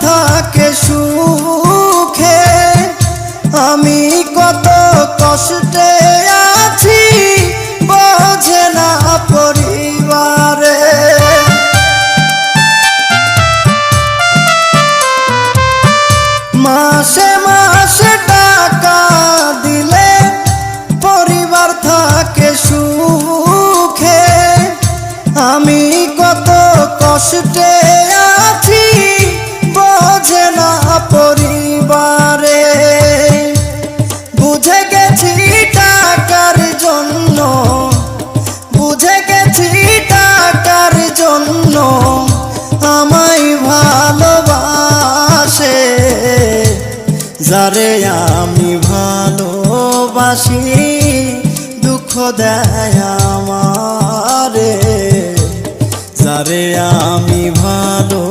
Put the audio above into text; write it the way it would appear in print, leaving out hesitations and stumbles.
থাকে সুখে, আমি কত কষ্টে আছি বোঝে না পরিবারে। মাসে মাসে টাকা দিলে পরিবার থাকে সুখে, আমি কত কষ্টে আছি বোঝে না পরিবারে। বুঝে গেছি টাকার জন্য, বুঝে গেছি টাকার জন্য আমায় ভালোবাসে, যারে আমি ভালোবাসি দুঃখ দেয় আমারে, যারে আমি ভালো